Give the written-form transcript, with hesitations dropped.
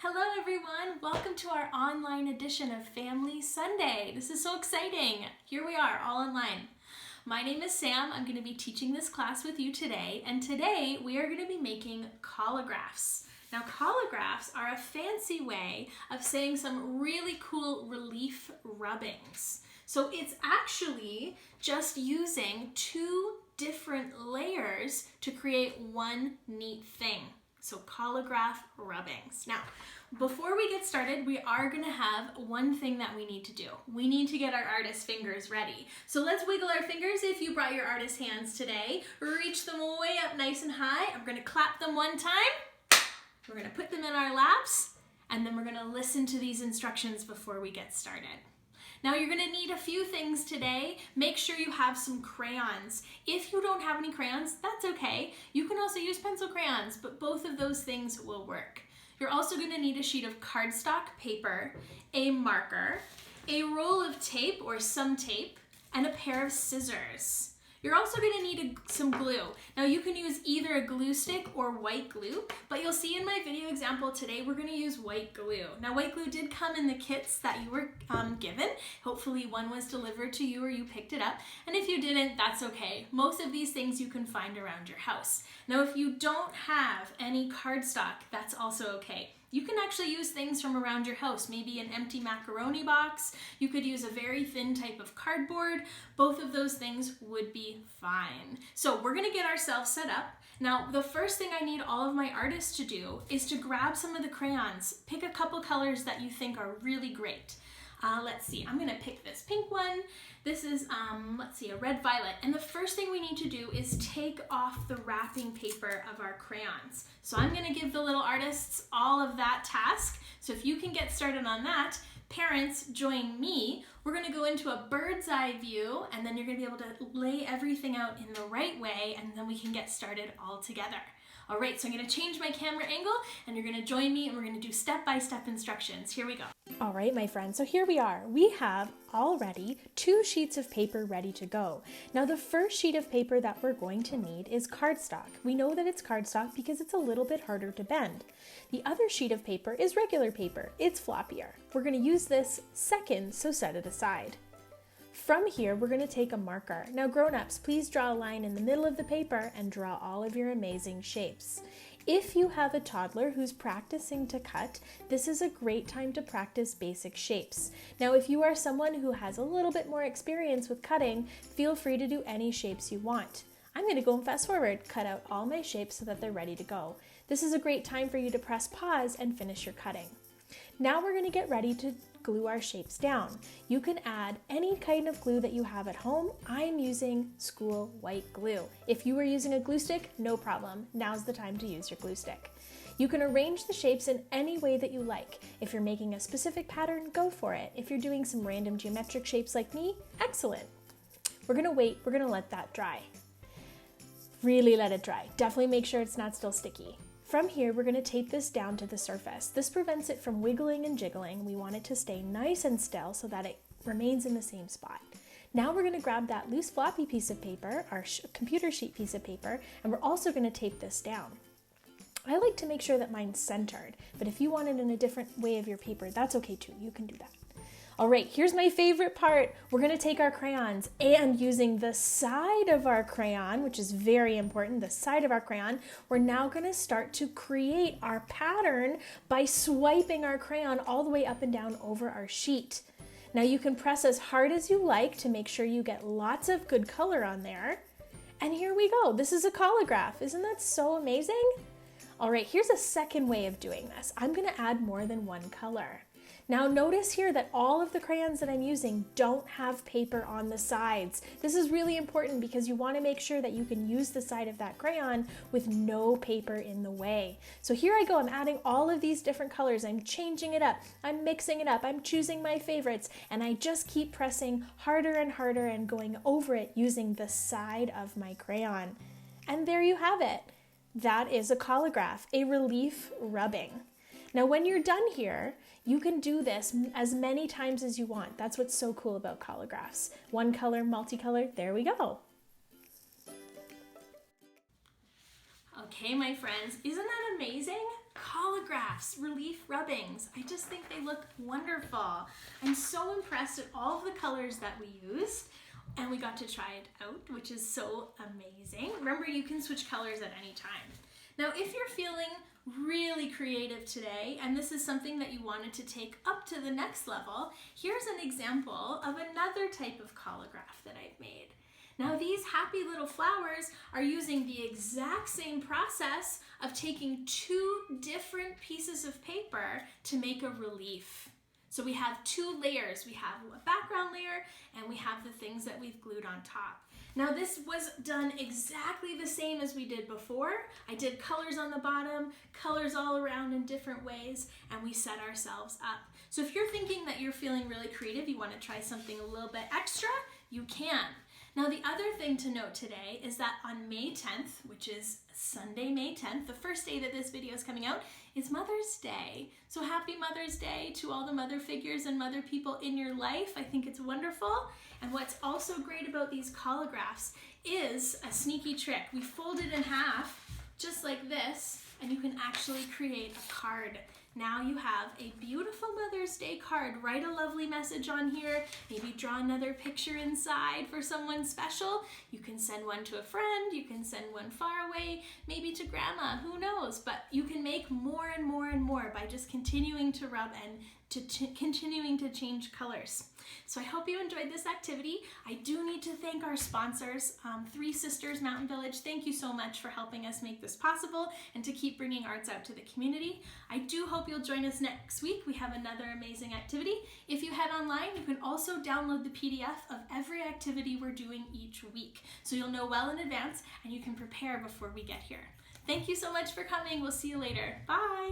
Hello everyone, welcome to our online edition of Family Sunday. This is so exciting. Here we are, all online. My name is Sam. I'm going to be teaching this class with you today, and today we are going to be making collographs. Now, collographs are a fancy way of saying some really cool relief rubbings. So it's actually just using two different layers to create one neat thing. So collograph rubbings. Now, before we get started, we are gonna have one thing that we need to do. We need to get our artist fingers ready. So let's wiggle our fingers if you brought your artist hands today. Reach them way up nice and high. I'm gonna clap them one time. We're gonna put them in our laps, and then we're gonna listen to these instructions before we get started. Now you're gonna need a few things today. Make sure you have some crayons. If you don't have any crayons, that's okay. You can also use pencil crayons, but both of those things will work. You're also gonna need a sheet of cardstock paper, a marker, a roll of tape or some tape, and a pair of scissors. You're also going to need some glue. Now you can use either a glue stick or white glue, but you'll see in my video example today we're going to use white glue. Now white glue did come in the kits that you were given. Hopefully one was delivered to you or you picked it up, and if you didn't, that's okay. Most of these things you can find around your house. Now if you don't have any cardstock, that's also okay. You can actually use things from around your house, maybe an empty macaroni box. You could use a very thin type of cardboard. Both of those things would be fine. So we're gonna get ourselves set up. Now, the first thing I need all of my artists to do is to grab some of the crayons. Pick a couple colors that you think are really great. Let's see, I'm gonna pick this pink one. This is, let's see, a red violet. And the first thing we need to do is take off the wrapping paper of our crayons. So I'm gonna give the little artists all of that task. So if you can get started on that, parents, join me. We're gonna go into a bird's eye view, and then you're gonna be able to lay everything out in the right way, and then we can get started all together. All right, so I'm gonna change my camera angle, and you're gonna join me, and we're gonna do step-by-step instructions. Here we go. All right, my friends, so here we are. We have already 2 sheets of paper ready to go. Now, the first sheet of paper that we're going to need is cardstock. We know that it's cardstock because it's a little bit harder to bend. The other sheet of paper is regular paper. It's floppier. We're gonna use this second, so set it aside. From here, we're gonna take a marker. Now, grown-ups, please draw a line in the middle of the paper and draw all of your amazing shapes. If you have a toddler who's practicing to cut, this is a great time to practice basic shapes. Now, if you are someone who has a little bit more experience with cutting, feel free to do any shapes you want. I'm gonna go and fast forward, cut out all my shapes so that they're ready to go. This is a great time for you to press pause and finish your cutting. Now we're gonna get ready to glue our shapes down. You can add any kind of glue that you have at home. I'm using school white glue. If you were using a glue stick, no problem. Now's the time to use your glue stick. You can arrange the shapes in any way that you like. If you're making a specific pattern, go for it. If you're doing some random geometric shapes like me, excellent. We're gonna wait, we're gonna let that dry. Really let it dry. Definitely make sure it's not still sticky. From here, we're going to tape this down to the surface. This prevents it from wiggling and jiggling. We want it to stay nice and still so that it remains in the same spot. Now we're going to grab that loose floppy piece of paper, our computer sheet piece of paper, and we're also going to tape this down. I like to make sure that mine's centered, but if you want it in a different way of your paper, that's okay too. You can do that. All right, here's my favorite part. We're gonna take our crayons, and using the side of our crayon, which is very important, the side of our crayon, we're now gonna start to create our pattern by swiping our crayon all the way up and down over our sheet. Now you can press as hard as you like to make sure you get lots of good color on there. And here we go. This is a collograph. Isn't that so amazing? All right, here's a second way of doing this. I'm gonna add more than one color. Now notice here that all of the crayons that I'm using don't have paper on the sides. This is really important because you want to make sure that you can use the side of that crayon with no paper in the way. So here I go, I'm adding all of these different colors, I'm changing it up, I'm mixing it up, I'm choosing my favorites, and I just keep pressing harder and harder and going over it using the side of my crayon. And there you have it. That is a collograph, a relief rubbing. Now when you're done here, you can do this as many times as you want. That's what's so cool about collographs. One color, multicolor, there we go. Okay, my friends, isn't that amazing? Collographs, relief rubbings. I just think they look wonderful. I'm so impressed at all of the colors that we used, and we got to try it out, which is so amazing. Remember, you can switch colors at any time. Now, if you're feeling really creative today, and this is something that you wanted to take up to the next level, here's an example of another type of collograph that I've made. Now, these happy little flowers are using the exact same process of taking two different pieces of paper to make a relief. So we have two layers. We have a background layer and we have the things that we've glued on top. Now, this was done exactly the same as we did before. I did colors on the bottom, colors all around in different ways, and we set ourselves up. So if you're thinking that you're feeling really creative, you want to try something a little bit extra, you can. Now, the other thing to note today is that on May 10th, which is Sunday, May 10th, the first day that this video is coming out, is Mother's Day. So happy Mother's Day to all the mother figures and mother people in your life. I think it's wonderful. And what's also great about these Collagraphs is a sneaky trick. We fold it in half, just like this, and you can actually create a card. Now you have a beautiful Mother's Day card. Write a lovely message on here. Maybe draw another picture inside for someone special. You can send one to a friend. You can send one far away, maybe to grandma, who knows? But you can make more and more and more by just continuing to rub and continuing to change colors. So I hope you enjoyed this activity. I do need to thank our sponsors, Three Sisters Mountain Village. Thank you so much for helping us make this possible and to keep bringing arts out to the community. I do hope you'll join us next week. We have another amazing activity. If you head online, you can also download the PDF of every activity we're doing each week. So you'll know well in advance and you can prepare before we get here. Thank you so much for coming. We'll see you later. Bye.